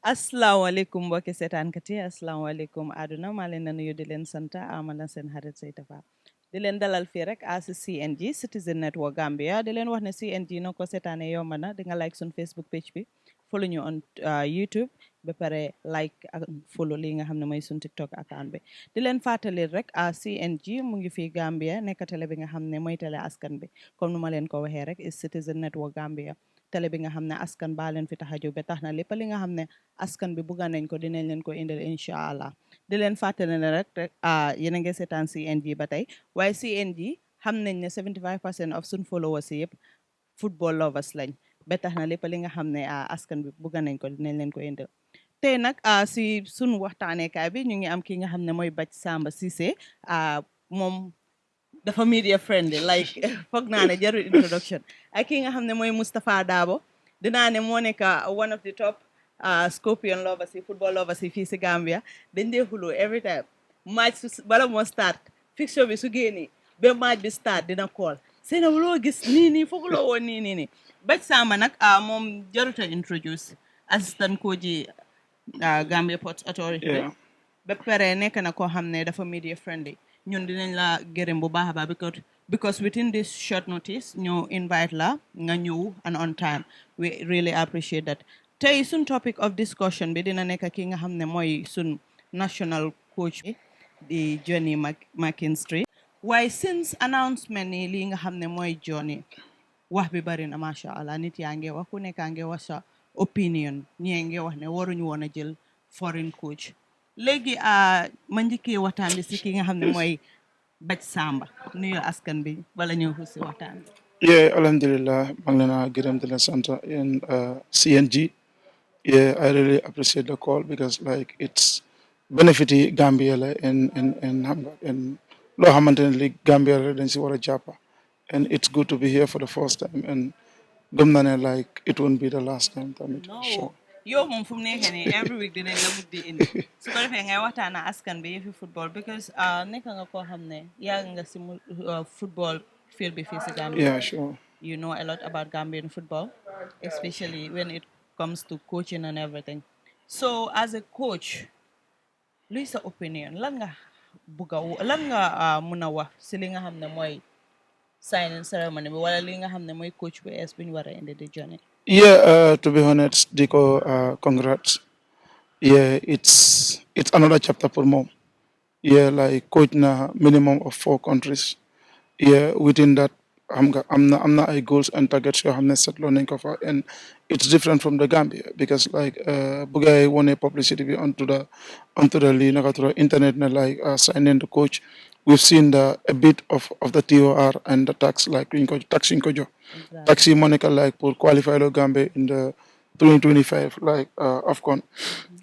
asalaamaaleykum mbokki seetaankat yi asalaamaaleykum àdduna maa leen di nuyu di leen sant amana seen xarit Seyta Fa di leen dalal fii rek si CNG Citizen Network Gambia di leen wax ne CNG na ko seetaanee yomb na di nga like sun Facebook page bi follow ñu on YouTube ba pare like ak follow li nga xam ne mooy sun TikTok account bi di leen fàttali rek CNG mu ngi fii Gambia nekk télé bi nga xam ne mooy télé askan bi comme nu ma leen ko waxee rek is Citizen Network Gambia télé bi nga xam ne askan baa leen fi tax a jóg ba tax na lépp li nga xam ne askan bi bugga nañ ko dinañ leen ko indil incha allah di leen fàttali ne rek yéen a ngi seetaan CNG ba tey waaye CNG xam nañ ne 75% of suñ followers yi yëpp football lovers lañ ba tax na lépp li nga xam ne askan bi bugga nañ ko dinañ leen ko indil tey nag si suñ waxtaaneekaay bi ñu ngi am ki nga xam ne mooy Bac Samba Ceesay moom dafa media friendly like foog naa ne jarul introduction ak ki nga xam ne mooy Moustapha Dabo dinaa ne moo nekk one of the top Scorpion lovers yi football lovers yi fii si Gambia dañ dee xuloo every time match bala moo start fixture bi su génnee ba match bi start dina call seen loo gis nii fooguloo woon nii Bac Samba nag moom jaruta introduce assistant coach yi Gambia Ports Authority ba pare nekk na koo xam ne dafa media friendly ñun dinañ la gërëm bu baax a baax because within this short notice ñu invite la nga ñëw and on time we really appreciate that tey sun topic of discussion bi dina nekk ki nga xam ne mooy sun national coach bi di Johnny McKinstry waaye since announcement ni lii nga xam ne mooy Johnny wax bi bari na macha allah nit yaa ngi wax ku nekk ngi wax sa opinion ñii ngi wax ne waruñu woon a jël foreign coach léegi ma njëkkee waxtaan bi si ki nga xam ne mooy Bac Samba nuyu askan bi bala ñëw si waxtaan bi. Alhamdulillah maa ngi leen a gërëm di leen sant in CNG. I really appreciate the call because like it's benefit Gambia la in loo xamante ne li Gambia la dañ si war a jàppa and it's good to be here for the first time and gëm na ne like it won't be the last time tamit. yow moom fu mu nekkee nii every week dinañ la mujj di indi su ko defee ngay waxtaan ak askan bi yëfi football because nekk nga koo xam ne yàgg nga si football field bi fii si Gambia. Yeah, sure. You know a lot about Gambian football, especially when it comes to coaching and everything. So as a coach, luy sa opinion lan nga mun a wax si li nga xam ne mooy signing ceremony bi wala li nga xam ne mooy coach bu es bu ñu war a indi di Johnny. To be honest, Diko, congrats. It's another chapter for mom. Like coach na minimum of 4 countries. Within that, I'm not a goals and targets you have set learning cover, and it's different from the Gambia because like Bugay won a publicity onto the league, to the internet, like signing the coach. We've seen a bit of the TOR and the tax like taxing kojo. Exactly. Taxi Monica like for qualify the Gambia in the 2025 like AFCON.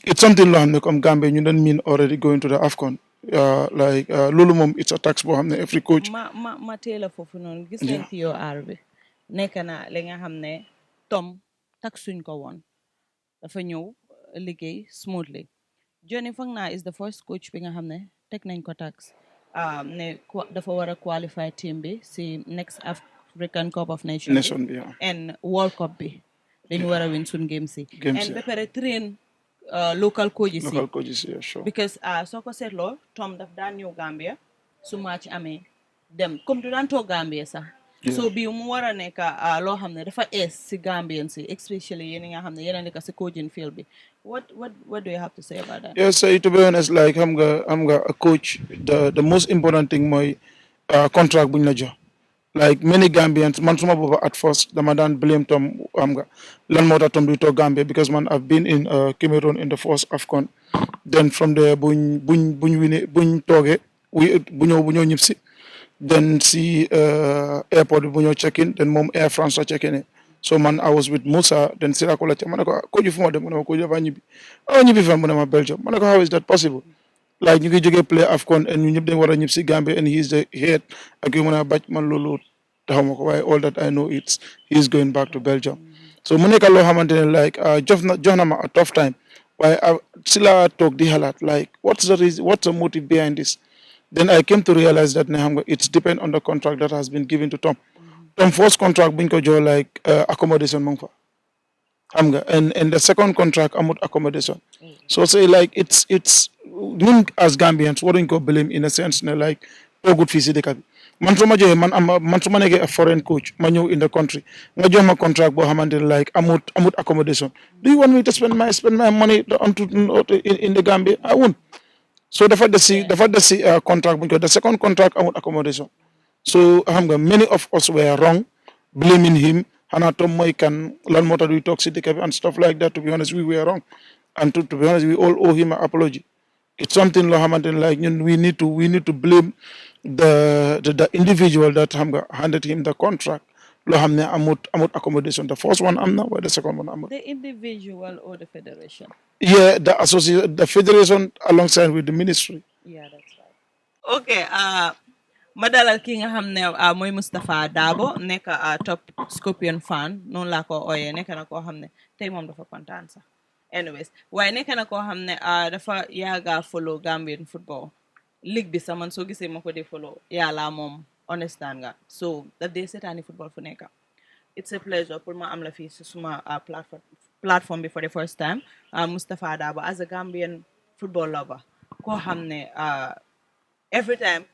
It's something long come Gambia you don't mean already going to the AFCON. Like loolu moom it's a tax boo xam ne every coach. ma teel a foofu noonu gis nañ TOR bi nekk na li nga xam ne Tom tax suñ ko woon dafa ñëw liggéey smoothly Johnny foog naa is the first coach bi nga xam ne teg nañ ko tax ne dafa war a qualify team bi si next African Cup of Nations and World Cup bi dañu war a win suñ game si and ba pare train local coaches yeah, sure. Because soo ko seetloo Tom daf daan ñëw Gambia su match amee dem comme du daan toog Gambia sax so bii mu war a nekk loo xam ne dafa ees si Gambian si especially yéen nga xam ne yéen a nekk si coaching field bi what do you have to say about that? Yes, so to be honest like xam nga a coach the most important thing mooy contract buñ la jox like many Gambians man suma booba at first dama daan blame Tom xam nga lan moo tax Tom du toog Gambia because man I've been in Cameroon in the first AFCON then from there buñ toogee bu ñëw ñib si then si airport bi bu ñëw check in then moom Air France la check in so man I was with Musa then Sirako la ma ne ko ko fu ma dem mu ne ma ko dafa ñibbi fan mu ne ma Belgium ma ne ko how is that possible like ñu ngi jógee play AFCON and ñu ñëpp dañ war a ñib si Gambia and he is the head ak yu mën a bàcc man loolu taxaw ma ko waaye all that I know he is going back to Belgium so mu nekk loo xamante ne like jox na ma a tough time waaye si la toog di xalaat like what's the reason what's the motive behind this then I came to realize that ne xam nga it's depend on the contract that has been given to Tom first contract buñ ko jox like accommodation mu ngi fa and the second contract amut accommodation. So say like it's ñun as Gambians waruñ ko blame in a sense ne like toogut fii si dëkk bi man su ma joxee man su ma nekkee a foreign coach ma ñëw in the country nga jox ma contract boo xamante ne like amut accommodation. Do you want me to spend my money in the Gambia? I won't. So dafa des si contract buñ ko the second contract amut accommodation. So many of us were wrong blaming him. Hana Tom Moy can learn more to do toxic and stuff like that. To be honest, we were wrong. And to be honest, we all owe him an apology. It's something like we need to blame the individual that handed him the contract. Amut accommodation. The first one amna, or the second one amut. The individual or the federation? Yeah, the federation alongside with the ministry. Yeah, that's right. Okay, madalal ki nga xam ne mooy Mustapha Dabo nekk top Scorpion fan noonu laa ko ooyee nekk na koo xam ne tey moom dafa kontaan sax anyways waaye nekk na koo xam ne dafa yaaga follow Gambian football ligue bi sax man soo gisee ma ko di follow yàlla moom understand nga so daf dee seetaani football fu nekk it's a pleasure pour ma am la fii si suma platform bi for the first time Mustapha Dabo as a Gambian football lover koo xam ne every time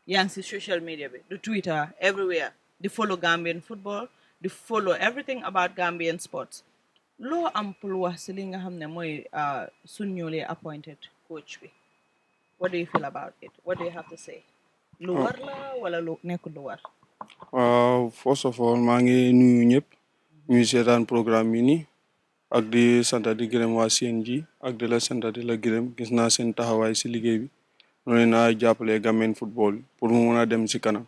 yaa ngi si social media bi du Twitter everywhere di follow Gambian football di follow everything about Gambian sports loo am pour wax si li nga xam ne mooy suñ newly appointed coach bi what do you feel about it what do you have to say lu war la wala lu nekkul lu war first of all maa ngi nuyu ñëpp ñuy seetaan programme bi nii ak di sant di gërëm waa CNG ak di la sant di la gërëm gis naa seen taxawaay si liggéey bi noonu naa jàppale Gambian football pour mu mën a dem si kanam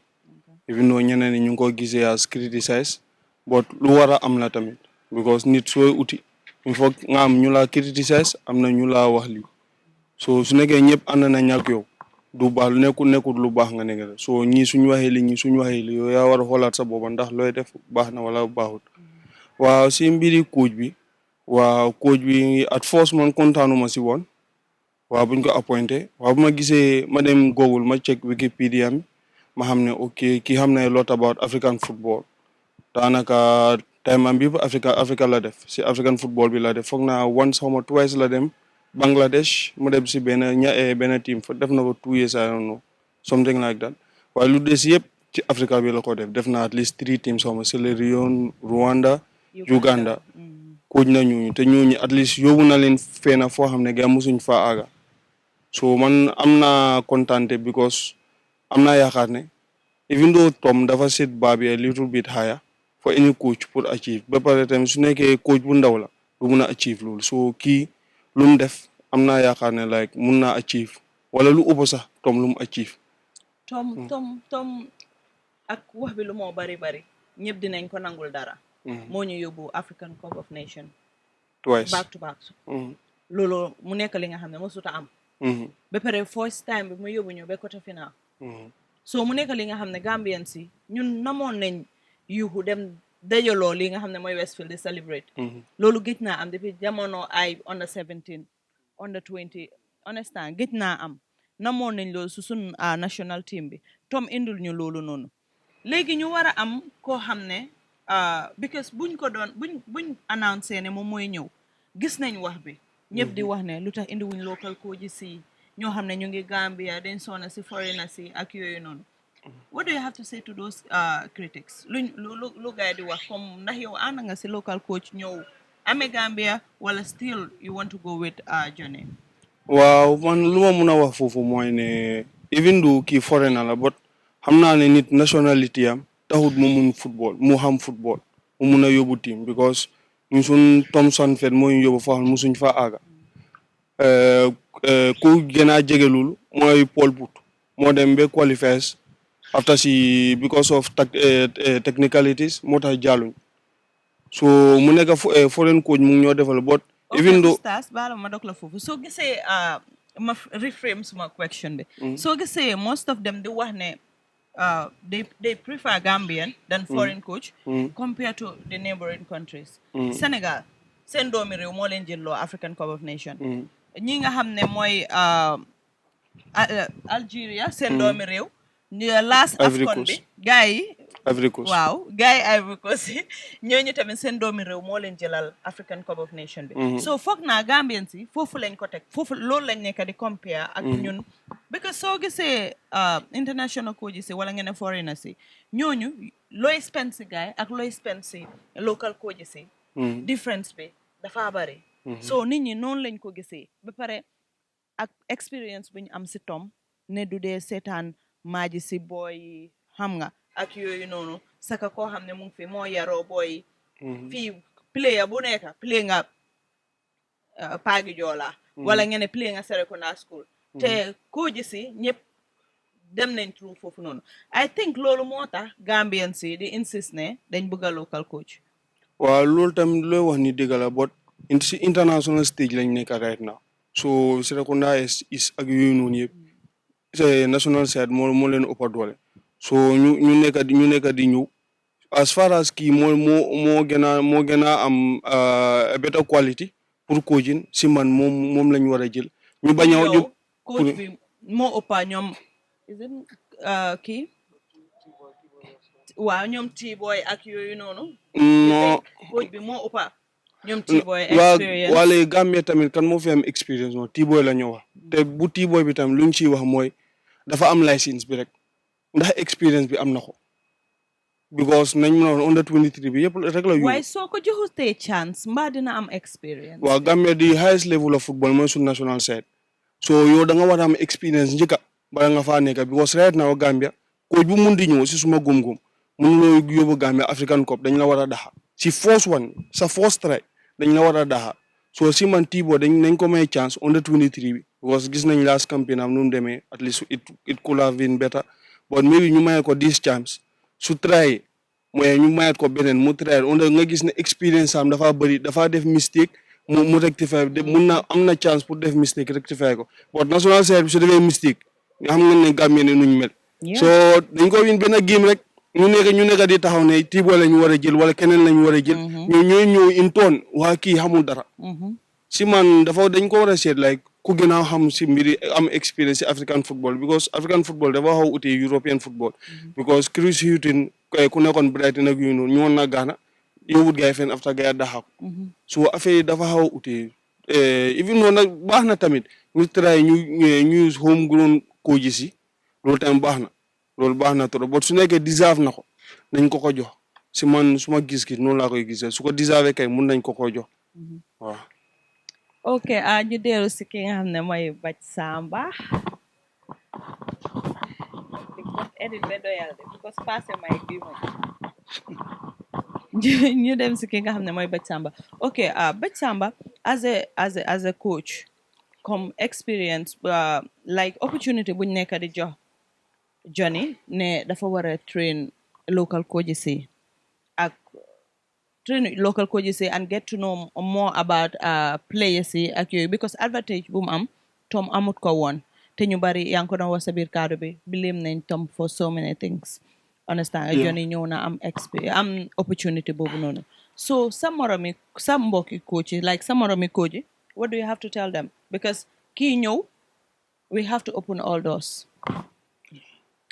even though ñeneen ñi ñu ngi ko gisee as criticize but lu war a am la tamit because nit sooy uti il faut nga am ñu la criticize am na ñu la wax lii so su nekkee ñëpp ànd na ñàkk yow du baax lu nekkul lu baax nga nekk so ñii suñu waxee li ñii suñu waxee li yow yaa war a xoolaat sa booba ndax looy def baax na wala baaxut waaw si mbiri coach bi waaw coach bi at first man kontaanuma si woon waaw buñ ko appointé waaw bu ma gisee ma dem Google ma check Wikipedia mi ma xam ne ok kii xam ne a lot about African football daanaka time am bi Africa la def si African football bi la def foog naa once xaw ma twice la dem Bangladesh mu dem si benn team fa def na ko 2 years I don't know something like that waaye lu des yëpp ci Africa bi la ko def na at least 3 teams xaw ma Sierra Leone Rwanda Uganda coach na ñooñu te ñooñu at least yóbbu na leen feena foo xam ne gars musuñ fa aaga so man am naa kontante because am naa yaakaar ne even though Tom dafa set bar bi a little bit higher for any coach pour achieve ba pare tamit su nekkee coach bu ndaw la du mun a achieve loolu so kii lu mu def am naa yaakaar ne like mun naa achieve wala lu ëpp sax Tom lu mu achieve. Tom ak wax bi lu moo bari ñëpp dinañ ko nangul dara. moo ñu yóbbu African Cup of Nations. twice back to back. loolu mu nekk li nga xam ne mosut a am. ba pare first time bi mu yóbbu ñu ba côté final. so mu nekk li nga xam ne Gambian si ñun namoon nañ yuuxu dem dajaloo li nga xam ne mooy Westfield di celebrate. loolu gëj naa am depuis jamono ay under 17 under 20 understand gëj naa am namoon nañ loolu su sun national team bi Tom indul ñu loolu noonu léegi ñu war a am koo xam ne because buñ ko doon buñ annoncé ne moom mooy ñëw gis nañ wax bi ñëpp di wax ne lu tax indi wuñ local coach si ñoo xam ne ñu ngi Gambia dañ soona si foreigner si ak yooyu noonu what do you have to say to those critics lu gaay di wax comme ndax yow ànd nga si local coach ñëw amee Gambia wala still you want to go with Johnny waaw man lu ma mun a wax foofu mooy ne even though kii foreigner la but xam naa ne nit nationality am taxut mu mun football mu xam football mu mun a yóbbu team because ñu suñ Thomson Fed moo ñu yóbbu foo xam musuñ fa aaga ku gën a jege loolu mooy Paul Put moo dem ba qualifiers after si because of technicalities moo tax jàlluñ so mu nekk foreign coach mu ngi ñoo defal but even though stars baala ma dog la foofu soo gisee ma reframe suma question bi soo gisee most of them di wax ne they prefer Gambian than foreign coach compared to the neighboring countries Senegal seen doomi réew moo leen jëlloo African Cup of Nations ñi nga xam ne mooy Algeria seen doomi réew last Ivory AFCON bi Coast. gars yi Ivory Coast. waaw gars yi Ivory Coast yi ñooñu tamit seen doomi réew moo leen jëlal African Cup of Nation bi so foog naa Gambians yi foofu lañ ko teg foofu loolu lañ nekk di compare ak ñun because soo gisee international coaches yi wala ngeen ne foreigners yi ñooñu looy spend si gars yi ak looy spend si local coaches yi difference bi dafa bari so nit ñi noonu lañ ko gisee ba pare ak experience bu ñu am si Tom ne du dee seetaan maaji si booy xam nga ak yooyu noonu saka koo xam ne mu ngi fi moo yaroo booy fii player bu nekk play nga Paagi Joola wala ngeen ne play nga Serekunda School te koo ji si ñëpp dem nañ through foofu noonu I think loolu moo tax Gambian si di insist ne dañ bëgg a local coach waaw loolu tamit looy wax ni dëgg la but si international stage lañ nekk right now so Serekunda is ak yooyu noonu yëpp national side moo leen ëpp doole so ñu nekk di ñëw as far as kii moo gën a am a better quality pour coaching si man moom lañ war a jël ñu bañ a yow coach bi moo ëppa ñoom is it kii waaw ñoom T-boy ak yooyu noonu coach bi moo ëppa ñoom T-boy experience waa léegi Gambia tamit kan moo fi am experience moom T-boy la ñu wax te bu T-boy bi tamit luñ ciy wax mooy dafa am license bi rek ndax experience bi am na ko because nañ mën a wax under 23 bi yëpp rek la waaye soo ko joxutee chance mbaa dina am experience waaw Gambia di highest level of football mooy suñ national side so yow da nga war a am experience njëkka bala nga faa nekka because right now Gambia coach bu mun di ñëw si suma gum-gum mun loo yóbbu Gambia African Cup dañ la war a daxa si first one sa first try dañ la war a daxa so si man T-boy nañ ko may chance under 23 bi because gis nañ last campaign am nu mu demee at least it could have been better but maybe ñu maye ko this chance su try mooy ñu mayat ko beneen mu try nga gis ne experience am dafa bëri dafa def mistake mu rectify am na chance pour def mistake rectify ko but national side bi su defee mistake nga xam nga ne Gambie ne nuñ mel so dañ ko win benn game rek ñu nekk di taxaw ne T-boy lañu war a jël wala keneen lañu war a jël ñooy ñëw in toon waa kii xamul dara si man dañ ko war a seet like ku gën a xam si mbiri am experience si African football because African football dafa xaw ute European football because Chris Hughton ku nekkoon Brighton ak yooyu noonu ñu woon na Ghana yóbbut gars yi fenn after gars yi daxa ko so affaire yi dafa xaw ute even noonu nag baax na tamit ñu try ñu use home grown coaches yi loolu tamit baax na trop but su nekkee deserve na ko nañ ko jox si man suma gis-gis noonu laa koy gisee su ko deserve kay mun nañ ko jox waaw ok ñu dellu si ki nga xam ne mooy Baj Samba edit be doyal de because passé may bi moom ñu dem si ki nga xam ne mooy Baj Samba ok Baj Samba as a coach comme experience like opportunity buñ nekk di jox Johnny ne dafa war a train local coaches yi ak train local coaches yi and get to know more about players yi ak yooyu because advantage bu mu am Tom amut ko woon te ñu bari yaa ngi ko doon wax sa biir kaddu bi blame nañ Tom for so many things understand Johnny ñëw na am opportunity boobu noonu so sa mbokki coach yi like sa moromi coach yi what do you have to tell them because kii ñëw we have to open all doors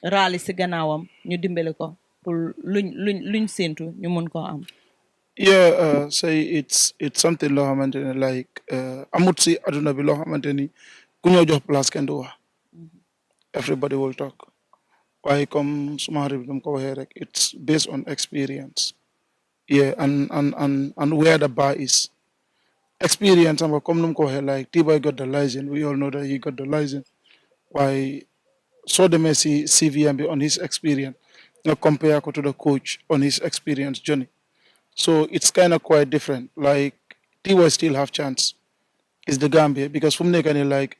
raali si gannaawam ñu dimbale ko pour luñ séentu ñu mun koo am say it's something loo xamante ne like amut si aduna bi loo xamante ni ku ñoo jox place kenn du wax everybody will talk waaye comme suma xarit bi dama ko waxee rek it's based on experience and where the bar is experience am comme nu mu ko waxee like T-boy got the license we all know that he got the license waaye soo demee si CVM bi on his experience nga compare ko to the coach on his experience journey so it's kind of quite different like T-boy still have chance is the Gambia because from nekani like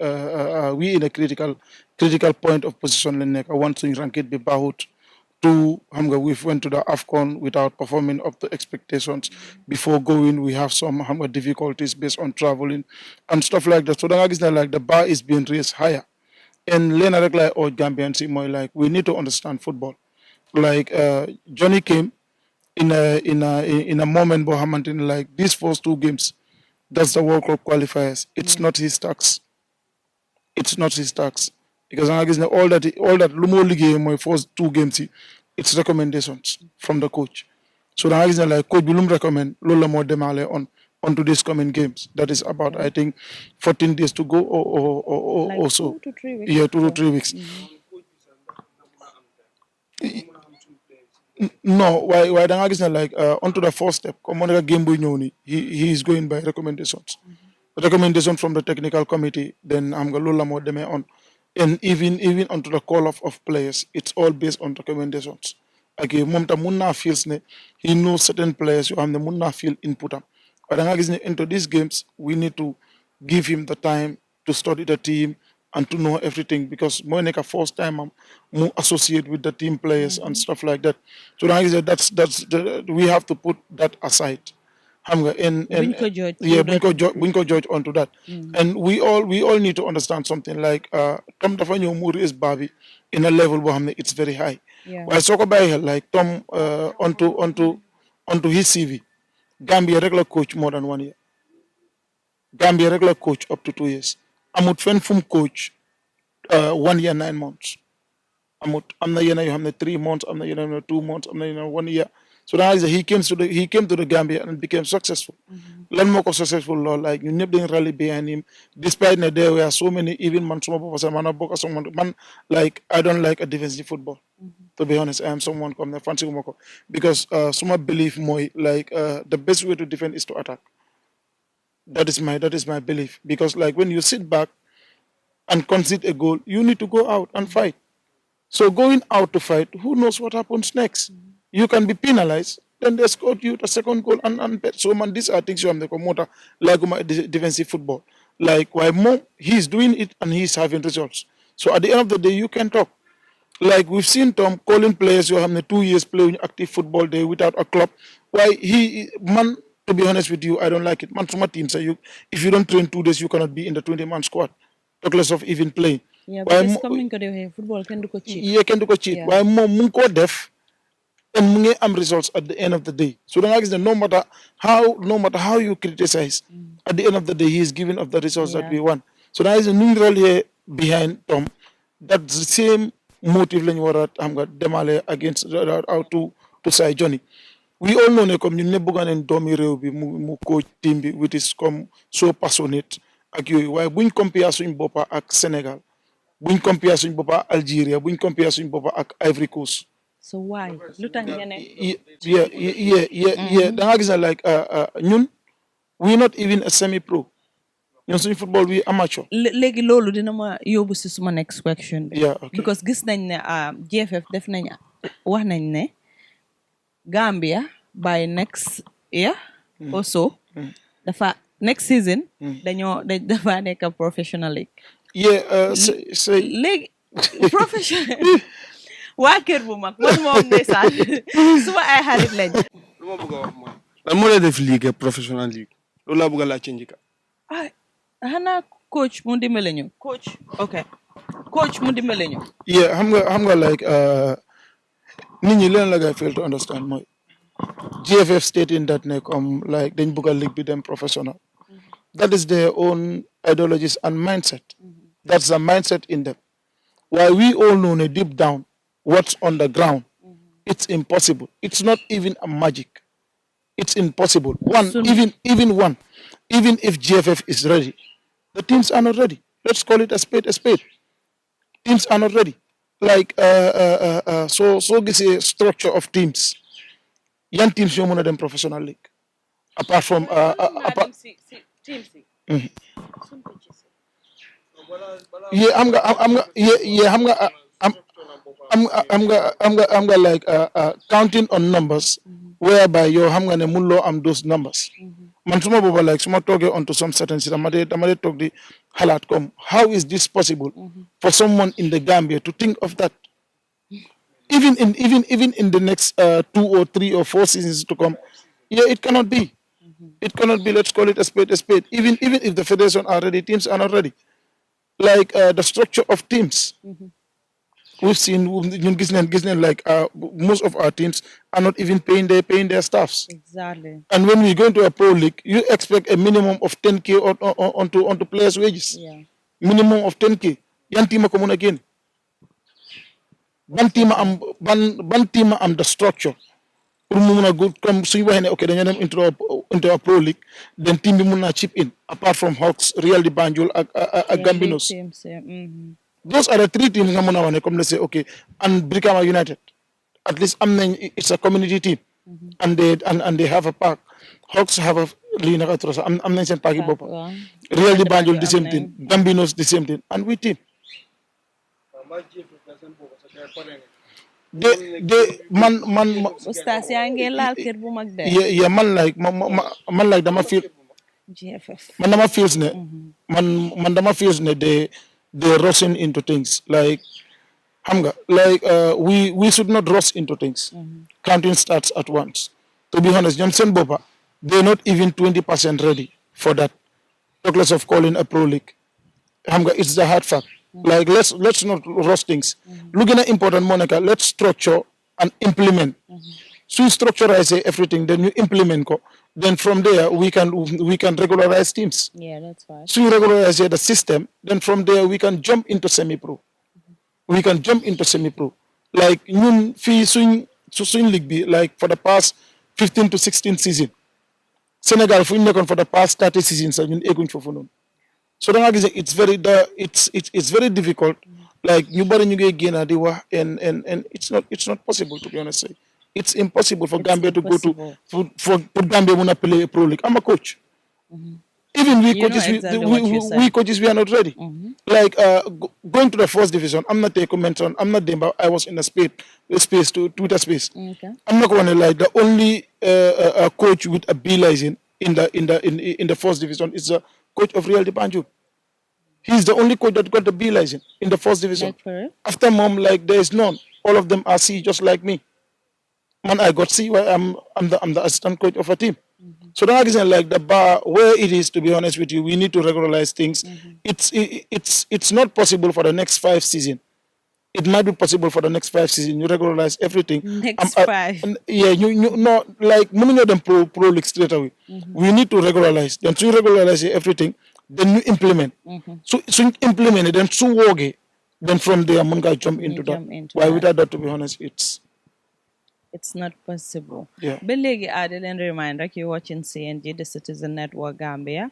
we in a critical point of position lañ nekk one suñ ranked bi baaxut two we went to the AFCON without performing up to expectations before going we have some difficulties based on traveling and stuff like that so da nga gis ne like the bar is being raised higher and Lena rek like or Gambians more like we need to understand football like Johnny came in a moment Bohamantin like these first two games that's the World Cup qualifiers it's not his tax because I guess all that lu moo liggéey mooy first 2 games it's recommendations from the coach. So I guess like coach bi lu mu recommend loolu la moo demaale on to this coming games. That is about I think 14 days to go Like or so. 2 to 3 weeks. Yeah, 2 to 3 weeks. No, why da nga gis ne like onto the first step comme moo nekk game buy ñëw ni he is going by recommendations. Recommendation from the technical committee, then I'm going more deme on, and even onto the call of players, it's all based on recommendations. Okay, Mumta Munna feels ne he knows certain players you have the Munna feel input. But into these games, we need to give him the time to study the team and to know everything because Monica first time more associate with the team players and stuff like that. So we have to put that aside. And Buñ ko judge yeah, through buñ ko judge onto that. And we all need to understand something like Tom dafa ñëw mu raise bar bi in a level boo xam ne it's very high. Yeah. Waaye soo ko bàyyi xel like Tom onto his CV Gambia rek la coach more than 1 year. Gambia rek la coach up to 2 years. Amut fenn fu mu coach 1 year 9 months. Am na yenn yoo xam ne 3 months, am na yenn yoo xam ne 2 months, am na yenn 1 year. So now he came to the Gambia and became successful. Lan moo ko successful lool like ñun ñëpp dañ rally behind him despite that there were so many even man suma bopp sax man a bokk someone man like I don't like a defensive football. To be honest, I am someone comme ne fancy wu ma ko because suma belief mooy like the best way to defend is to attack. That is my belief because like when you sit back and concede a goal, you need to go out and fight. So going out to fight, who knows what happens next? You can be penalized, then they scored you the second goal and so man, these are things you have the promoter like defensive football. Like why more he's doing it and he's having results. So at the end of the day, you can talk. Like we've seen Tom calling players who have 2 years playing active football there without a club. Why man, to be honest with you, I don't like it. Man, some teams say if you don't train 2 days, you cannot be in the 20-man squad. Talk less of even playing. Yeah, because coming to the football can do ko cheat. Yeah, can do ko cheat. Why more mun ko def and mu ngi am results at the end of the day. So no matter how you criticize, at the end of the day he is giving of the results that we want. So there is a neutral here behind Tom. That's the same motive lañu wara am nga demale against out to say Johnny. We all know ne comme ñun ñëpp bëgg nañ doomi réew bi mu coach team bi which is comme so passionate ak yooyu waaye buñ compare suñ boppa ak Sénégal buñ compare suñ boppa Algeria buñ compare suñ boppa ak Ivory Coast. So why? Yeah. Da nga gis ne like ñun we not even a semi-pro. ñun suñ football we amateur. Léegi loolu dina ma yóbbu si suma next question bi. Yeah, okay. Because gis nañ ne GFF def nañ wax nañ ne Gambia by next year or so dafa next season dafa nekk professional league. Yeah, say léegi professional waa kër bu mag man moom ndeysaan suma ay xarit lañ. lu ma bëgg a wax mooy lan moo lay def ligue professional league loolu laa bëgg a laajte njëkka. xanaa coach mu dimbale ñu. coach mu dimbale ñu. Yeah, xam nga like nit ñi leen la ngay fail to understand mooy GFF stating that ne comme like dañ bëgg a league bi dem professional. That is their own ideologies and mindset. That's the mindset in them. While we all know deep down what's on the ground, it's impossible. It's not even a magic. It's impossible. Even if GFF is ready, the teams are not ready. Let's call it a spade a spade. Teams are not ready. Like so this is a structure of teams. Young teams you them professional league. Apart from I'm gonna like counting on numbers whereby you xam nga ne mënuloo am those numbers. Man suma booba like suma toogee onto some certain dama dee toog di xalaat comme how is this possible for someone in the Gambia to think of that even in the next 2 or 3 or 4 seasons to come. Yeah, it cannot be. It cannot be. Let's call it a spade a spade. Even if the federation are ready, teams are not ready. Like the structure of teams. We've seen like most of our teams are not even paying their staffs. Exactly. And when we go into a pro league, you expect a minimum of 10K onto players' wages. Yeah. Minimum of 10K. yan team ko mun a génn ban team am the structure pour mu mun a comme suñu waxee ne ok dañoo dem into a pro league then team bi mun naa chip in apart from Hawks Real de Banjul ak Gambinos those are the three teams nga mun a wax ne comme let's say ok and Brikama United at least am nañ it's a community team and they have a park Hawks have a lii naka trop sax am nañ seen park yi bopp Real de Banjul the same thing Gambinos the same thing and we team de man Oustaz yaa ngi laal kër bu mag de yeah man like dama feel GFF man dama feels ne man dama feels ne they rushing into things like xam nga like we should not rush into things counting stats at once to be honest ñoom seen boppa they're not even 20% ready for that talk less of calling a pro league xam nga it's the hard fact like let's not rush things lu gën a important moo nekk let's structure and implement so structureize everything then you implement ko then from there we can regularize teams yeah that's right so you regularize the system then from there we can jump into semi-pro like ñun fii suñ league bi like for the past 15 to 16 season Sénégal fu ñu nekkoon for the past 30 seasons sax ñun egguñ foofu noonu so da nga gis it's very difficult like ñu bari ñu ngi génn di wax and it's not possible to be honest it's impossible for Gambia to go to for Gambia mun a play a pro league I'm a coach even we coaches we are not ready like going to the first division I'm not taking mention I'm not Demba I was in a space to Twitter space I'm not going to like the only coach with a B license in the first division is the coach of Real de Banjul. He's the only coach that got the B license in the first division. After mom, like there is none. All of them are C, just like me. Man, I got C. Why I'm the assistant coach of a team. So that isn't like the bar where it is. To be honest with you, we need to regularize things. It's not possible for the next 5 seasons. It might be possible for the next 5 seasons. You regularize everything. Next 5. Yeah, you know, like moving them pro league straight away. We need to regularize. Then to regularize everything, then you implement. So you implement it, then so work it. Then from there, I'm gonna jump into that. Why without that, to be honest, it's not possible. Yeah. Belegi added and reminder, you're watching CNG, the Citizen Network Gambia.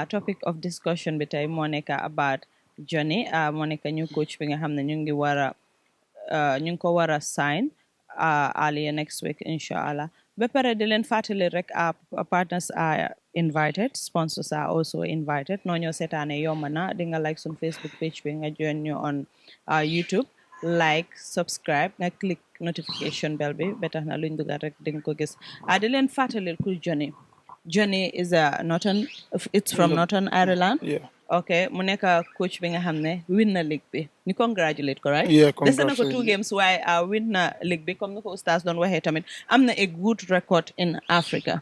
Topic of discussion between Monica about Johnny Monica new coach bi nga xam ne ñu ngi ko war a sign early next week inshallah ba pare di leen fàttali rek partners are invited sponsors are also invited noo ñoo seetaane yomb na di nga like sun Facebook page bi nga join ñu on YouTube like subscribe nga click notification bell bi ba tax na luñ dugal rek di nga ko gis di leen fàttali ku Johnny is it's from Northern Ireland. Yeah. Okay, mu nekk coach bi nga xam ne win na league bi ñu congratulate ko right yeah dese na ko 2 games waaye win na league bi comme ni ko oustaz doon waxee tamit am na a good record in Africa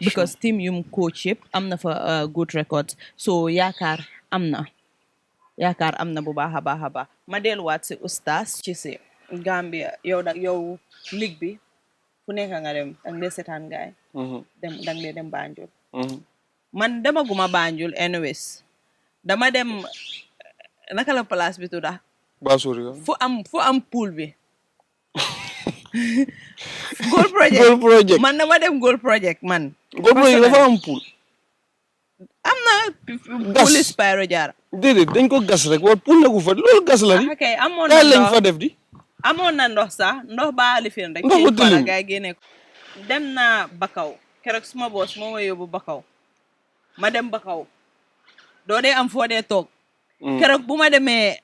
because team yum coach yëpp am na fa good records so yaakaar am na bu baax a baax ma delluwaat si oustaz ci si Gambia yow league bi fu nekk nga dem dang dee seetaan gaay dang dee dem Banjul man demaguma Banjul anyways dama dem naka la place bi tudda Basuri fu am pool bi goal project man dama dem goal project man goal project dafa am pool am na pool Spiro Jara déedéet dañ ko gas rek war pool la gu fa loolu gas la di okay amoon na lañ fa def di amoon na ndox sax ndox ba lifin rek gaay génne ko dem na Bakaw keroog suma boss moo ma yóbbu Bakaw ma dem Bakaw doo dee am foo dee toog keroog bu ma demee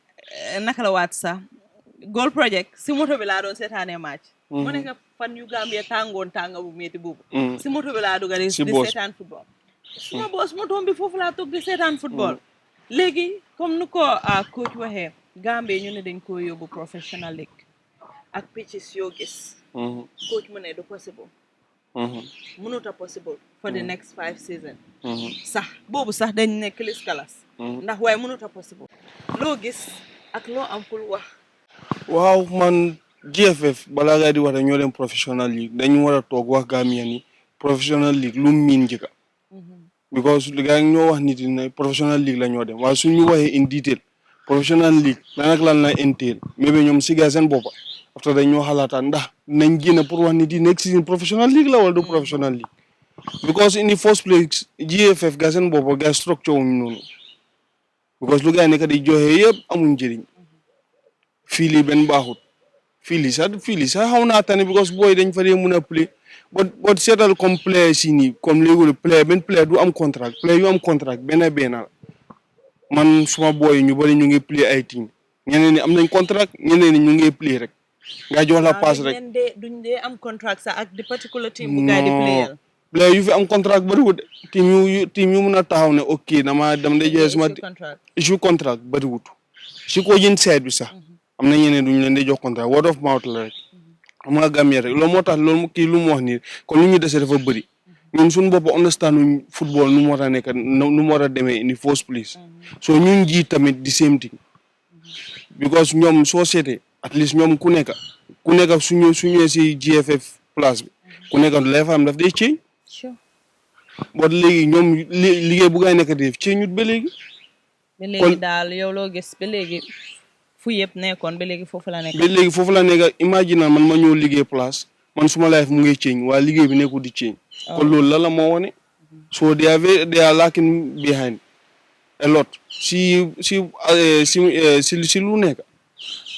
naka la waat sax goal project si moto bi laa doon seetaanee match mu nekk fan yu Gambia tànga bu metti boobu si moto bi laa dugal di seetaan football suma boss moto bi foofu laa toog di seetaan football léegi comme nu ko coach waxee Gambia ñu ne dañ ko yóbbu professional league ak pitches yoo gis coach mu ne du possible mënut a possible for the next 5 seasons sax boobu sax dañ nekk lis kalas ndax waaye mënut a possible loo gis ak loo am pour wax waaw man GFF balaa ngaa di wax ñoo dem professional league dañu war a toog wax Gambia ni professional league lu miin njëkka because li gaa ñoo wax nit ñi ne professional league la ñoo dem waaye suñu waxee in detail professional league nak lan la entail mais ñoom si gars seen bopp after dañ ñoo xalaataan ndax nañ génn pour wax nit yi next season professional league la wala du professional league because in the first place GFF gars seen bopp gars structure wuñ noonu because lu gars yi nekk di joxe yëpp amuñ njëriñ fii lii benn baaxut fii lii sax xaw naa tane because booy dañ fa dee mun a play but seetal comme player si nii comme léegi player du am contract player yu am contract benn la man suma booy ñu bari ñu ngi play ay team ñeneen ñi am nañ contract ñeneen ñi ñu ngi play rek nga jox la pass rek duñ dee am contract sax ak the particular team bu gaay di playal player yu fi am contract bariwut team yu mun a taxaw ne ok dama day joxe suma issue contract bariwut si ko yéen seet bi sax am na ñeneen duñ leen di jox contract word of mouth la rek am nga Gambia rek loolu moo tax loolu kii lu mu wax nii kon lu ñu dese dafa bëri ñun suñu bopp understand uñ football nu mu war a nekk nu mu war a demee in the first place so ñun ji tamit the same thing because ñoom soo seetee at least ñoom ku nekk suñu si GFF place bi ku nekk lay fa am daf day change but léegi ñoom liggéey bu ngay nekk di def change ñut ba léegi daal yow loo gis ba léegi fu yëpp nekkoon ba léegi foofu la nekk imagine man ma ñëw liggéey place man suma life mu ngi change waaye liggéey bi nekkul di change kon loolu la moo wone so they are lacking behind a lot si lu nekk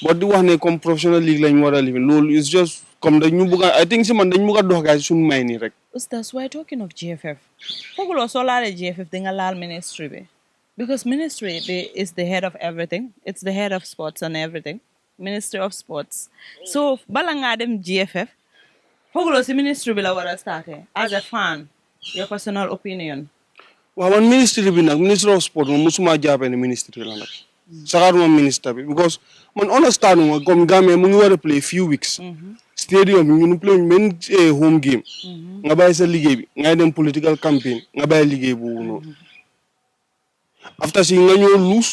boo di wax ne comme professional league lañ war a live loolu is just comme dañu bëgg I think si man dañ bëgg a dox gaay suñu may nii rek. Oustaz, why talking of GFF fooguloo soo laalee GFF di nga laal ministry bi because ministry is the head of everything, it's the head of sports and everything, ministry of sports. So bala ngaa dem GFF fooguloo si ministry bi la war a starté as a fan, your personal opinion. waaw man ministry bi nag ministry of sport moom musuma jàppee ne ministry la nag saxaaruma ministre bi because man understand ma comme Gambia mu ngi war a play few weeks stadium bi ñu play benn home game nga bàyyi sa liggéey bi ngay dem political campaign nga bàyyi liggéey boobu noonu after si nga ñëw luus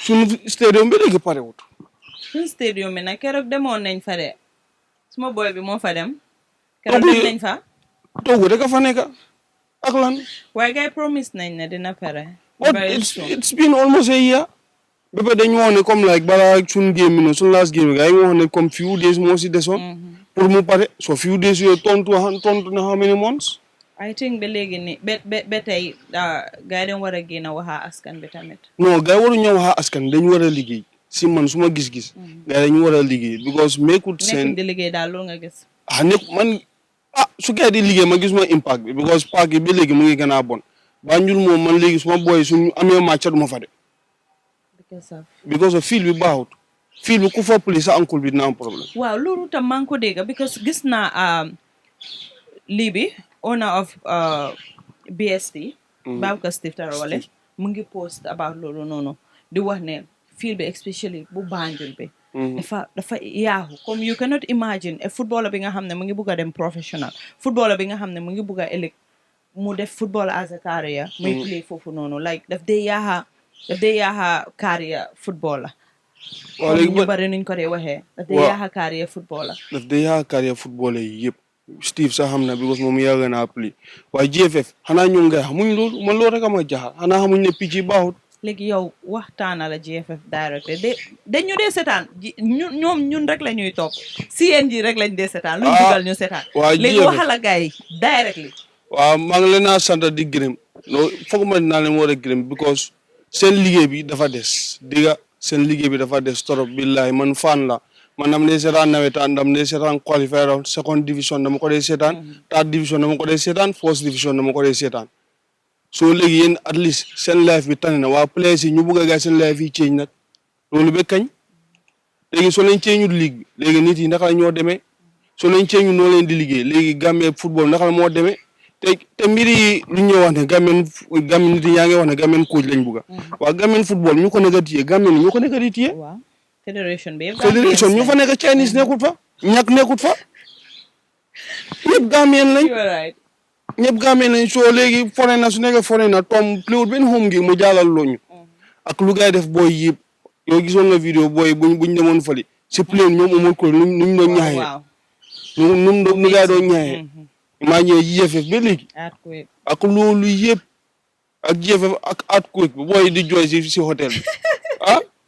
suñu stadium bi léegi parewut suñu stadium bi nag keroog demoon nañ fa de suma boy bi moo fa dem keroog dem nañ fa toogu rek a fa nekk ak lan waaye gay promise nañ ne dina pare but it's been almost a year ba dañu wax ne comme like balaa suñu game bi noonu suñu last game bi gars yi wax ne comme few days moo si desoon pour mu pare so few days yooyu tontu na how many months I think ba léegi ni ba tey gars yi dañ war a génn waxaa askan bi tamit non gars yi waru ñëw waxaa askan dañu war a liggéey si man suma gis-gis gars yi dañu war a liggéey because meekut seen di liggéey daal loolu nga gis man su gars yi di liggéey ma gis ma impact bi because park yi ba léegi mu ngi gën a bon Banjul moom man léegi suma booy suñu amee match du ma fa de because of field bi baaxut field bi ku fa police sa ankul bi dina am problème waaw loolu tam maa ngi ko dégg because gis naa lii bi owner of BST Babka Stifter wala mu ngi post about loolu noonu di wax ne field bi especially bu Banjul bi dafa yaaxu comme you cannot imagine a footballer bi nga xam ne mu ngi bugg a dem professional footballer bi nga xam ne mu ngi bugg a ëllëg mu def football as a career muy play foofu noonu like daf dee yaaxa carrière footballer waaw léegi ñu bari nuñ ko dee waxee daf dee yaaxa carrière footballer yi yëpp Steve sax xam na because moom yàgg naa play waaye GFF xanaa ñoom ngay xamuñ loolu man loolu rek a ma jaaxal xanaa xamuñ ne picc yi baaxut léegi yow waxtaana la GFF directeur dañu dee seetaan ñun rek la ñuy topp CNG rek lañ dee seetaan luñ dugal ñu seetaan léegi waxala gars yi directly waaw maa ngi leen a sant di gërëm loolu foog ma dinaa leen war a gërëm because seen liggéey bi dafa des digga seen liggéey bi dafa des torop billahi man fan la man dama dee seetaan nawetaan dama dee seetaan qualifier second division dama ko dee seetaan third division dama ko dee seetaan fourth division dama ko dee seetaan soo léegi yéen at least seen life bi tane na waa players yi ñu bëgg a gaay seen life yi change nag loolu ba kañ léegi soo leen change league bi léegi nit yi naka la ñoo demee soo leen change noo leen di liggéey léegi Gambia football naka la moo demee te mbiri lu ñu wax ne Gambia nit yi yaa ngi wax ne Gambia coach lañ bëgg waa Gambia football ñu ko nekk a téye Gambia ñu ko nekk a di téye fédération ñu fa nekk Chinese nekkut fa ñàkk nekkut fa ñëpp Gambien lañ soo léegi foreigner su nekkee foreigner tom pléwut benn home ngi mu jaalal looñu ak lu gaay def booy yëpp yow gisoon nga vidéo booy buñ demoon fali si plane ñoom amoon ko nuñ doon ñaaxee nu gaay doon ñaaxee maa ñëwee GFF ba léegi ak loolu yëpp ak GFF ak earthquake bi booy di jooy si hôtel bi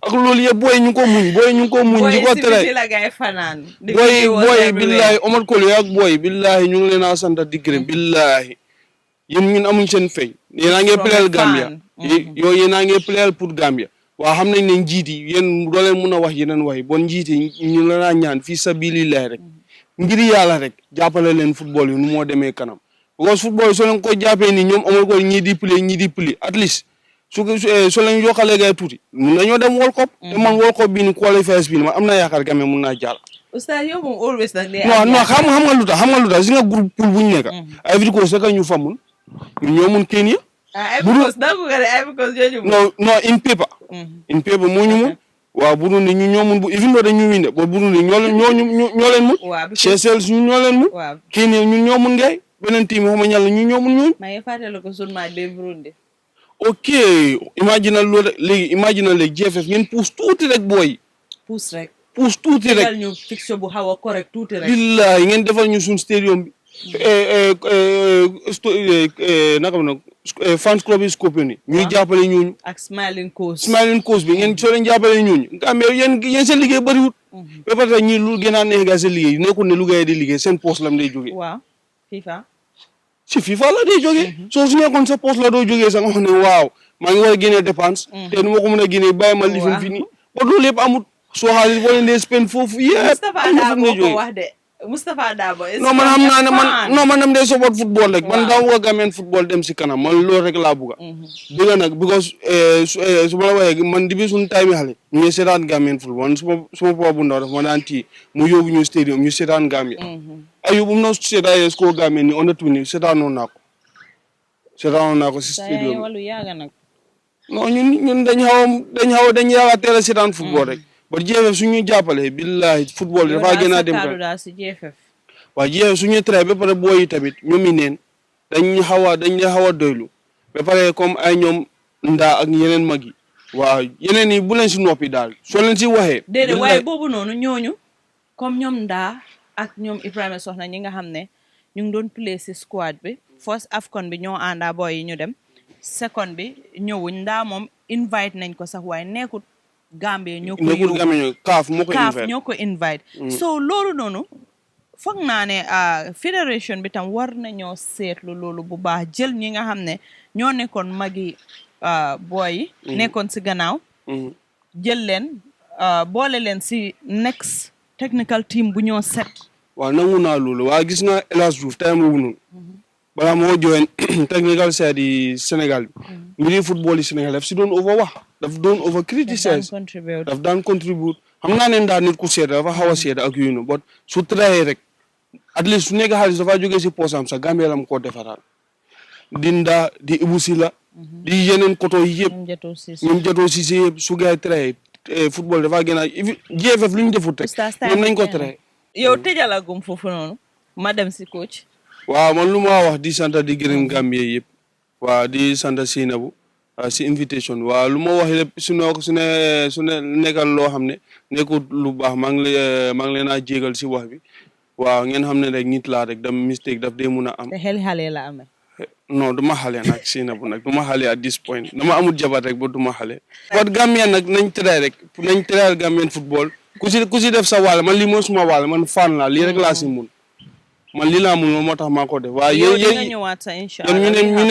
ak loolu yëpp booy ñu ko muñ di ko tere la gay fanaan booy billahi Omar Koli ak booy billahi ñu ngi leen a sant di gërëm billahi yéen ñun amuñ seen fay yéen ngee pleel Gambia yow yéen ngee pleel pour Gambia waa xam nañ ne njiit yi yéen doo leen mun a wax yeneen wax yi bon njiit yi ñu la naa ñaan fii sabilillah rek ngir yàlla rek jàppale leen football yi nu moo demee kanam because football yi soo leen ko jàppee ni ñoom Omar Koli ñii di play at least soo leen yokkalee gay tuuti mun nañoo dem World Cup te man World Cup bii ni qualifiers bii ni man am naa yaakaar Gambia mun naa jàll Oustaz yow moom always nag non xam nga lu tax si nga groupe pool bu ñu nekk Ivory Coast rek ñu fa mun ñun ñoo mun Kenya non in paper moo ñu mun waaw Burundi ñu ñoo mun bu even though dañu winde ba Burundi ñoo leen mun Seychelles ñu ñoo leen mun Kenya ñun ñoo mun ngay beneen team xama ñàlla ñu ñoo mun ñooñu maa ngi fàttali ko sun match de Burundi ok imagine loolu léegi GFF ngeen pousse tuuti rek booy pousse tuuti rek defal ñu fixture bu xaw a correct tuuti rek billahi ngeen defal ñu suñ stadium bi naka ma nag fans club yi Skopje ñuy jàppale ñooñu ak Smiling Coast bi ngeen soo leen jàppale ñooñu nga mais yéen seen liggéey bëriwut ba pare ñi lu gën a neex ga seen liggéey nekkul ne lu gars yi di liggéey seen poste lam day jógee waaw FIFA si FIFA la day jógee soo su nekkoon sa poste la doo jógee sax nga xam ne waaw maa ngi war a génnee dépense te nu ma ko mën a génnee bàyyi ma lifin fi nii ba loolu yëpp amut soo xaalis boo leen dee spend foofu yëpp Moustapha Dabo non man xam naa ne man dam dee support football rek man daa bëgg Gambian football dem si kanam man loolu rek laa bëgg dëgg nag because su ma la waxee man di bi suñu time xale ñu ngi seetaan Gambian football man suma papa bu ndaw dafa ma daan tii mu yóbbu ñu stadium ñu seetaan Gambia ayu bu mu na seetaan score Gambia ni under 20 seetaanoon naa ko si stadium non ñun dañ xaw a teel a seetaan football rek ba GFF suñu jàppale billahi football dafa gën a dem waaw GFF suñu traité ba pare booyi tamit ñoom i neen dañ xaw a doylu ba pare comme ay ñoom ndaa ak yeneen mag yi waaw yeneen yi bu leen si noppi daal soo leen si waxee déedéet waaye boobu noonu ñooñu comme ñoom ndaa ak ñoom Ibrahima Soxna ñi nga xam ne ñu ngi doon play si squad bi first AFCON bi ñoo àndaa booy yi ñu dem second bi ñëwuñ ndaa moom invite nañ ko sax waaye nekkut Gambie ñoo ko yóbbu CAF ñoo ko invite so loolu noonu foog naa ne fédération bi tam war nañoo seetlu loolu bu baax jël ñi nga xam ne ñoo nekkoon magi booy yi nekkoon si gannaaw jël leen boole leen si next technical team bu ñoo set waaw nangu naa loolu waaye gis nga El Hadj Diouf time boobu noonu balaa moo join technical side yi Sénégal bi mbiri football yi Sénégal daf si doon over criticize daf daan contribute xam naa ne ndaa nit ku seeda dafa xaw a seeda ak yooyu noonu but su traité rek at least su nekk xaalis dafa jógee si poosam sax Gambie lam koo defaraat di ndaa di Ibu Sila di yeneen koto yi yëpp ñoom jatoo si yëpp su gaay traité football dafa gën a GFF lu ñu defut rek ñoom nañ ko traité yow tëjalagum foofu noonu ma dem si coach waaw man lu ma wax di sant di gërëm Gambie yëpp waaw di sant Seynabou si invitation waaw lu ma wax lépp su ne nekkal loo xam ne nekkul lu baax maa ngi leen a jégal si wax bi waaw ngeen xam ne rek nit laa rek dam mistake daf dee mun a am. te xel xale la amee. non du ma xale nag Seynabou nag du ma xale at this point dama amul jabar rek ba du ma xale. kon Gambien nag nañ tëral Gambien football ku si def sa wàll man lii mooy suma wàll man fan la lii rek laa si mun. man lii laa mun moo tax maa ko def waaye yéen ñu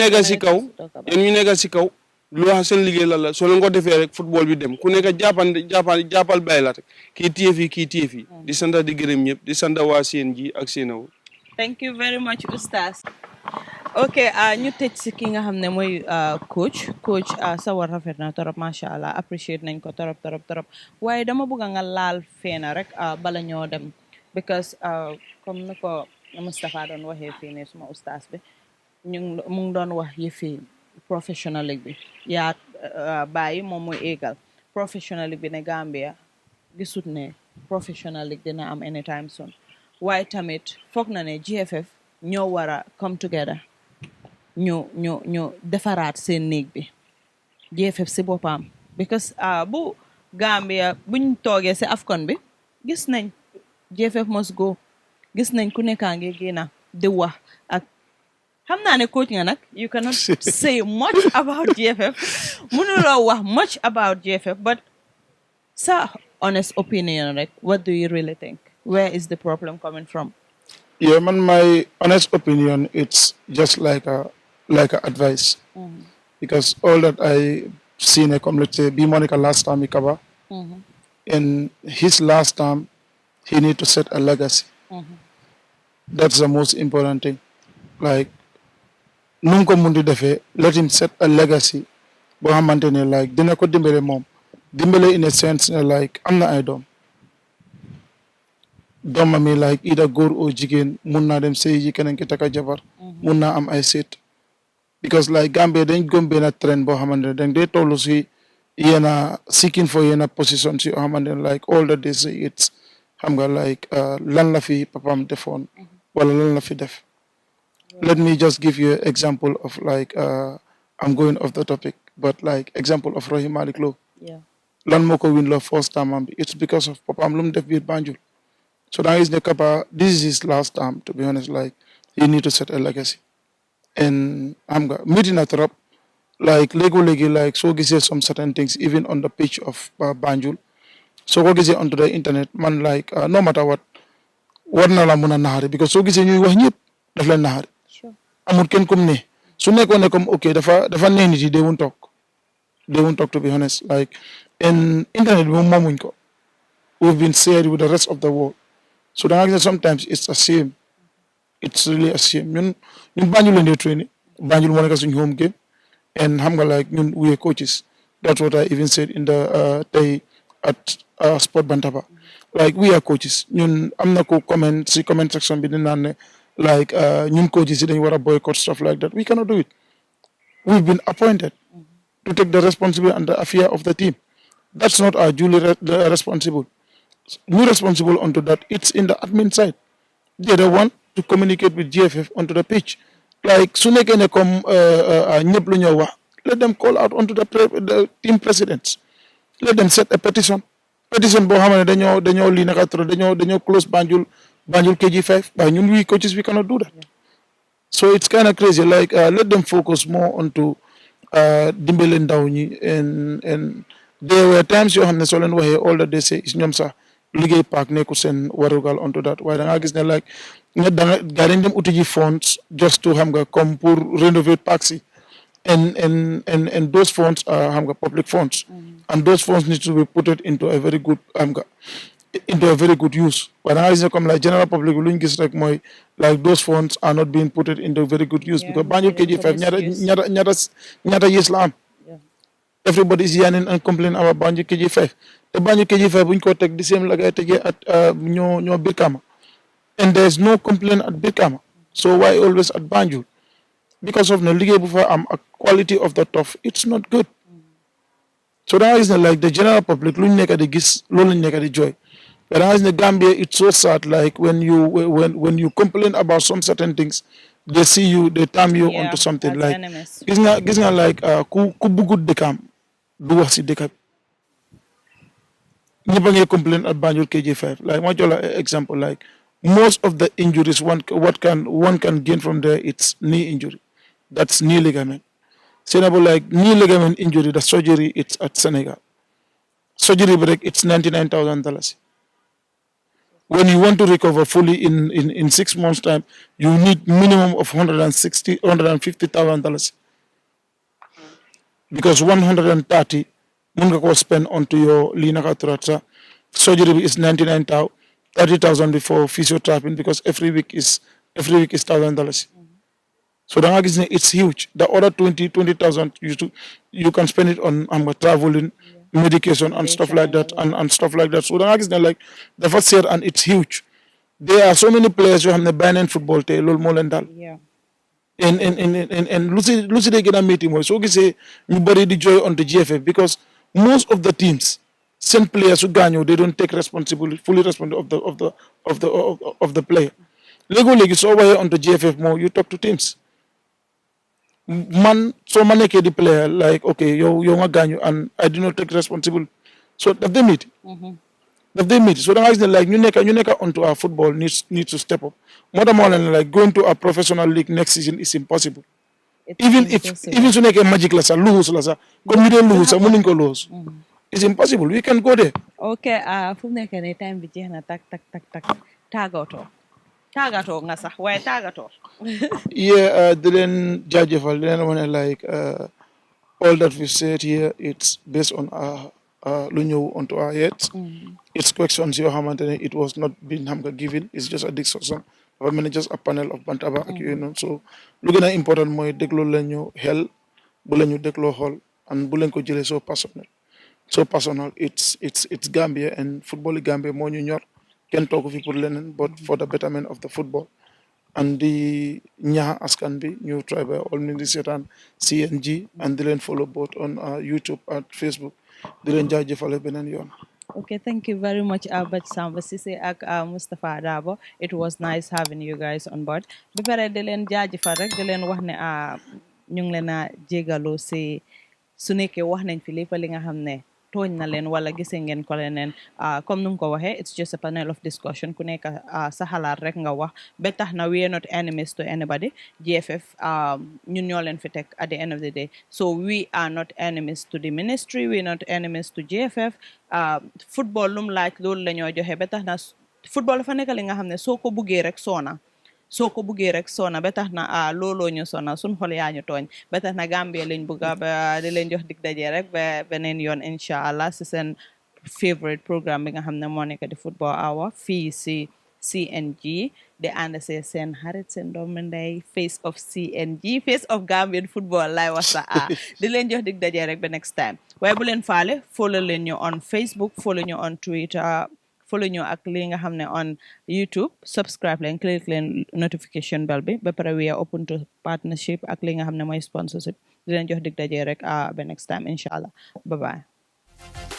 nekk si kaw lu wax seen liggéey la soo leen ko defee rek football bi dem ku nekk jàppal bàyyi la rek kii téye fii di sant di gërëm ñëpp di sant waa CNG ak Seynabou. thank you very much Oustaz. ok ñu tëj si ki nga xam ne mooy coach sa war rafet na torop macha allah appreciate nañ ko torop waaye dama bëgg nga laal feena rek bala ñoo dem because comme ni ko Moustapha doon waxee fii ne suma Oustaz bi mu ngi doon wax yëfi professionnalisme bi yaa bàyyi moom muy égal professionnalisme bi ne Gambia gisut ne professionnalisme dina am anytime soon waaye tamit foog na ne GFF ñoo war a come together ñu defaraat seen néeg bi GFF si boppam because bu Gambia buñ toogee si AFCON bi gis nañ GFF must go gis nañ ku nekkaa ngi génna di wax ak xam naa ne coach nga nag you cannot say much about GFF mënuloo wax much about GFF but Sir, honest opinion, like, what do you really think? Where is the problem coming from? Yeah, man, my honest opinion, it's just like a advice because all that I seen, come let's say, B Monica last time he cover, in his last time, he need to set a legacy. That's the most important thing. Like, num ko mundi defee, let him set a legacy. Boo xamante ne like dina ko dimbale moom dimbale in a sense ne like am na ay doomam yi like ida góor oo jigéen mun naa dem sëy ji keneen ki taka jabar mun naa am ay seet because like Gambia dañ gom benn trend boo xamante ne dañ dee toll si yenn seeking for yenn position si yoo xamante ne like all that they say it's xam nga like lan la fi papam defoon wala lan la fi def. Let me just give you an example of like I'm going off the topic but like example of Rohey Malick Lowe. Yeah. Lan moo ko win la first time am bi it's because of papam lu mu def biir Banjul. So now is the Kappa, this is his last time, to be honest, like he need to set a legacy. And I'm meeting at up, like Lego Legi, like so gives some certain things, even on the page of Banjul. So what gives it onto the internet, man, like no matter what na la muna nahari, because so gives you wah nyip, dafla nahari. Sure. Amut ken kum ne. So ne kom okay, dafa ne niti, they won't talk. They won't talk, to be honest. Like in internet, we've been shared with the rest of the world. So sometimes it's a shame. It's really a shame. Ñun Banjul lañ dee training. Banjul moo nekk suñu home game. And xam nga like ñun we are coaches. That's what I even said in the day at Sport Bantaba. Like we are coaches. Ñun am na ko comment si comment section bi di naan ne like ñun coaches yi dañu war a boycott stuff like that. We cannot do it. We've been appointed to take the responsibility and the affair of the team. That's not our duly responsible. We're responsible onto that. It's in the admin side. They're the one to communicate with GFF onto the pitch. Like su nekkee ne comme ñëpp lu ñoo wax, let them call out onto the team presidents. Let them set a petition. Petition boo xam ne dañoo lii naka trop dañoo close Banjul KG5 waaye ñun we coaches we cannot do that. So it's kind of crazy. Like let them focus more onto dimbale ndaw ñi and there were times yoo xam ne soo leen waxee all that they say is ñoom sax liggéey paak nekku seen warugal onto that waaye da ngaa gis ne like gaa dañ dem uti ji funds just to xam nga comme pour rénover parks yi and those funds are xam nga public funds and those funds need to be put into a very good use waaye da ngaa gis ne comme like general public bi lu ñu gis rek mooy like those funds are not being put into very good use because Banjul KG5 ñaata years la am. Everybody is yearning and complaining about Banjul KG5. The Banjul KG5 buñ ko teg the same like I take at ñoo Birkama. And there's no complaint at Birkama. So why always at Banjul? Because of the liggéey bu fa am quality of the turf, it's not good. So that is like the general public luñ nekk di gis loolu lañ nekk di joy. But as in the Gambia, it's so sad. Like when you complain about some certain things, they see you, they turn you onto something. Like gis nga like ku bugut dëkkam du wax si dëkk bi ñëpp a ngi complain at Banjul KG5. Like ma jox la example like most of the injuries one can gain from there it's knee injury. That's knee ligament. Senable like knee ligament injury, the surgery it's at Senegal. Surgery break it's $99,000. When you want to recover fully in 6 months' time, you need minimum of $150,000 because 130 mun ko spend onto your linaka turata. Surgery is 99,000, 30,000 before physiotherapy because every week is $1,000. So the it's huge. The other 20,000 you can spend it on traveling, medication and stuff like that and stuff like that. So the like the first year and it's huge. There are so many players who have the ban in football te lol mo len dal. Yeah. And Lucy they get a meeting so we say nobody the joy on the GFF because most of the teams send players who ganyo they don't take responsibility fully responsible of the player. Lego so over here on the GFF more you talk to teams. Man so man the player like okay yo nga ganyo and I do not take responsibility. So that they meet. So the guys like you neka onto our football needs to step up. More than like going to a professional league next season is impossible. Even so neka magic la sa lose la sa comme ñu lose munuñ ko lose. It's impossible. We can go there. Okay, fu mu nekk nii time bi jeex na tak tak tak tak tàggatoo nga sax waaye tàggatoo. Yeah, di leen jaajëfal di leen wane like all that we said here, it's based on lu ñëw onto our heads. It's questions yoo xamante ne it was not been xam nga given, it's just a discussion dafa mel ni just a panel of bantaba ak yooyu noonu. So lu gën a important mooy dégloo leen ñu xel bu la ñu dégloo xool and bu leen ko jëlee so personal. It's Gambia and football Gambia moo ñu ñor kenn toogu fi pour leneen but for the betterment of the football. And di ñaax askan bi ñu try by all means di seetaan CNG and di leen follow both on YouTube and Facebook di leen jaajëfale beneen yoon. Okay, thank you very much, Albert Samba Sise ak Mustapha Dabo. It was nice having you guys on board. Ba pare di leen jaajëfal rek di leen wax ne ñu ngi leen a jégalu si su nekkee wax nañ fi lépp li nga xam ne tooñ na leen wala gisee ngeen ko leneen comme nu mu ko waxee it's just a panel of discussion ku nekk sa xalaat rek nga wax ba tax na we are not enemies to anybody. GFF ñun ñoo leen fi teg at the end of the day, so we are not enemies to the ministry, we are not enemies to GFF. Football lum laaj loolu la ñoo joxe ba tax na football dafa nekk li nga xam ne soo ko buggee rek soona ba tax na looloo ñu sona suñ xol yaa ñu tooñ ba tax na Gambia lañ bugga ba di leen jox dig daje rek ba beneen yoon incha allah si seen favorite programme bi nga xam ne moo nekk di football hour fii si CNG di ànd see seen xarit seen doomu ndey face of CNG, face of Gambian football lay wax sa di leen jox dig daje rek ba next time. waaye bu leen faale follow leen ñu on Facebook, follow ñu on Twitter, follow ñu ak li nga xam ne on YouTube, subscribe leen, click leen notification bell bi ba pare we are open to partnership ak li nga xam ne mooy sponsorship. Di leen jox dig daje rek ba next time incha allah. Bye bye.